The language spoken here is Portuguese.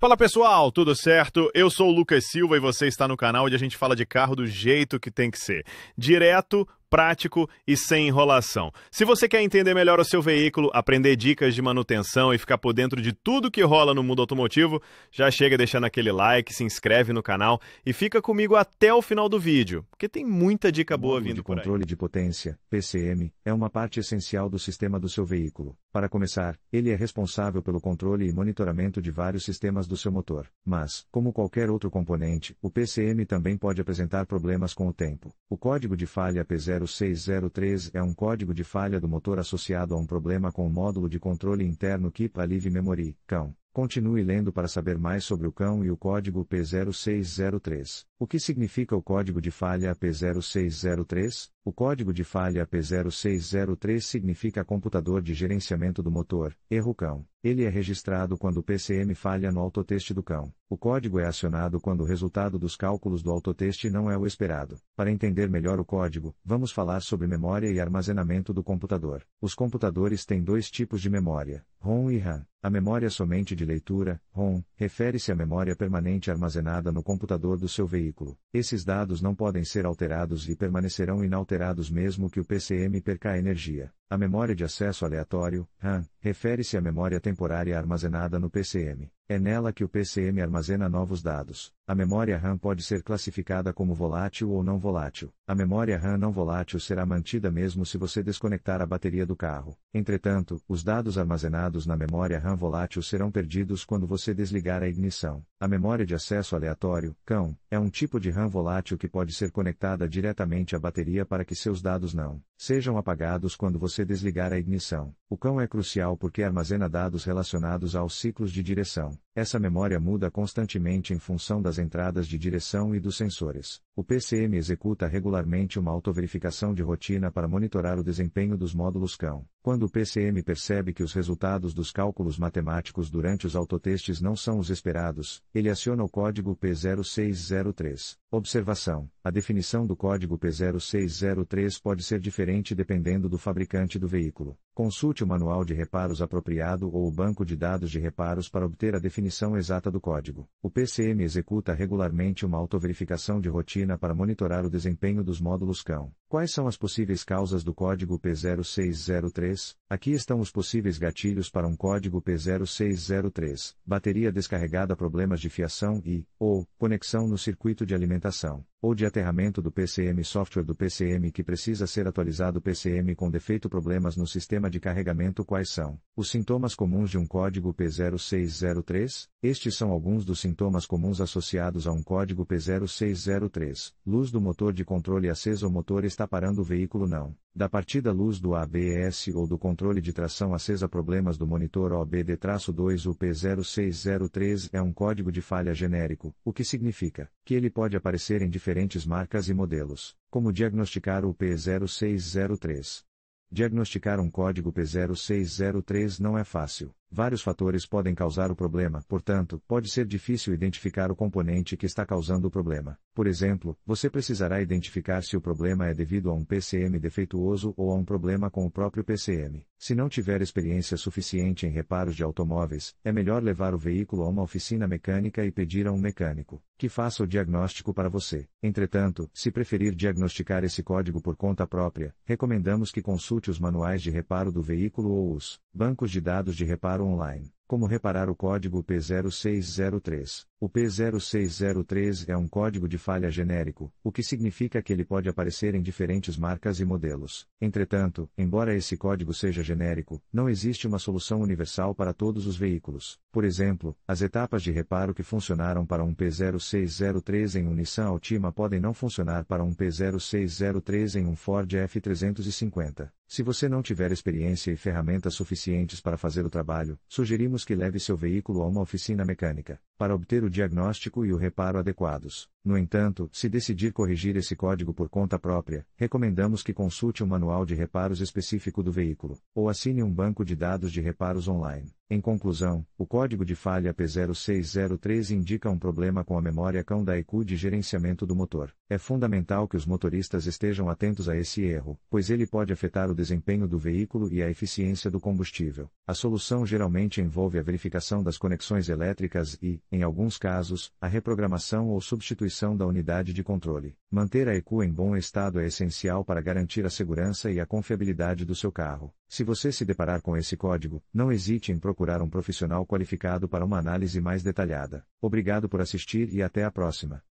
Fala pessoal, tudo certo? Eu sou o Lucas Silva e você está no canal onde a gente fala de carro do jeito que tem que ser. Direto, prático e sem enrolação. Se você quer entender melhor o seu veículo, aprender dicas de manutenção e ficar por dentro de tudo que rola no mundo automotivo, já chega deixando aquele like, se inscreve no canal e fica comigo até o final do vídeo, porque tem muita dica boa vindo por aí. O controle de potência, PCM, é uma parte essencial do sistema do seu veículo. Para começar, ele é responsável pelo controle e monitoramento de vários sistemas do seu motor. Mas, como qualquer outro componente, o PCM também pode apresentar problemas com o tempo. O código de falha P0603 é um código de falha do motor associado a um problema com o módulo de controle interno Keep Alive Memory, CAN. Continue lendo para saber mais sobre o CAN e o código P0603. O que significa o código de falha P0603? O código de falha P0603 significa computador de gerenciamento do motor, erro CAN. Ele é registrado quando o PCM falha no autoteste do CAN. O código é acionado quando o resultado dos cálculos do autoteste não é o esperado. Para entender melhor o código, vamos falar sobre memória e armazenamento do computador. Os computadores têm dois tipos de memória, ROM e RAM. A memória somente de leitura, ROM, refere-se à memória permanente armazenada no computador do seu veículo. Esses dados não podem ser alterados e permanecerão inalterados mesmo que o PCM perca energia. A memória de acesso aleatório, RAM, refere-se à memória temporária armazenada no PCM. É nela que o PCM armazena novos dados. A memória RAM pode ser classificada como volátil ou não volátil. A memória RAM não volátil será mantida mesmo se você desconectar a bateria do carro. Entretanto, os dados armazenados na memória RAM volátil serão perdidos quando você desligar a ignição. A memória de acesso aleatório, CAN, é um tipo de RAM volátil que pode ser conectada diretamente à bateria para que seus dados não sejam apagados quando você desligar a ignição. O CAN é crucial porque armazena dados relacionados aos ciclos de direção. Essa memória muda constantemente em função das entradas de direção e dos sensores. O PCM executa regularmente uma autoverificação de rotina para monitorar o desempenho dos módulos CAN. Quando o PCM percebe que os resultados dos cálculos matemáticos durante os autotestes não são os esperados, ele aciona o código P0603. Observação: a definição do código P0603 pode ser diferente dependendo do fabricante do veículo. Consulte o manual de reparos apropriado ou o banco de dados de reparos para obter a definição exata do código. O PCM executa regularmente uma autoverificação de rotina para monitorar o desempenho dos módulos CAN. Quais são as possíveis causas do código P0603? Aqui estão os possíveis gatilhos para um código P0603: bateria descarregada, problemas de fiação ou conexão no circuito de alimentação, ou de aterramento do PCM, software do PCM que precisa ser atualizado, PCM com defeito, problemas no sistema de carregamento. Quais são os sintomas comuns de um código P0603? Estes são alguns dos sintomas comuns associados a um código P0603: luz do motor de controle acesa, o motor está parando, o veículo não dá partida, luz do ABS ou do controle de tração acesa, problemas do monitor OBD-2. O P0603 é um código de falha genérico, o que significa que ele pode aparecer em diferentes marcas e modelos. Como diagnosticar o P0603? Diagnosticar um código P0603 não é fácil. Vários fatores podem causar o problema, portanto, pode ser difícil identificar o componente que está causando o problema. Por exemplo, você precisará identificar se o problema é devido a um PCM defeituoso ou a um problema com o próprio PCM. Se não tiver experiência suficiente em reparos de automóveis, é melhor levar o veículo a uma oficina mecânica e pedir a um mecânico que faça o diagnóstico para você. Entretanto, se preferir diagnosticar esse código por conta própria, recomendamos que consulte os manuais de reparo do veículo ou os bancos de dados de reparo online. Como reparar o código P0603? O P0603 é um código de falha genérico, o que significa que ele pode aparecer em diferentes marcas e modelos. Entretanto, embora esse código seja genérico, não existe uma solução universal para todos os veículos. Por exemplo, as etapas de reparo que funcionaram para um P0603 em um Nissan Altima podem não funcionar para um P0603 em um Ford F350. Se você não tiver experiência e ferramentas suficientes para fazer o trabalho, sugerimos que leve seu veículo a uma oficina mecânica, para obter o diagnóstico e o reparo adequados. No entanto, se decidir corrigir esse código por conta própria, recomendamos que consulte um manual de reparos específico do veículo, ou assine um banco de dados de reparos online. Em conclusão, o código de falha P0603 indica um problema com a memória CAN da ECU de gerenciamento do motor. É fundamental que os motoristas estejam atentos a esse erro, pois ele pode afetar o desempenho do veículo e a eficiência do combustível. A solução geralmente envolve a verificação das conexões elétricas em alguns casos, a reprogramação ou substituição da unidade de controle. Manter a ECU em bom estado é essencial para garantir a segurança e a confiabilidade do seu carro. Se você se deparar com esse código, não hesite em procurar um profissional qualificado para uma análise mais detalhada. Obrigado por assistir e até a próxima.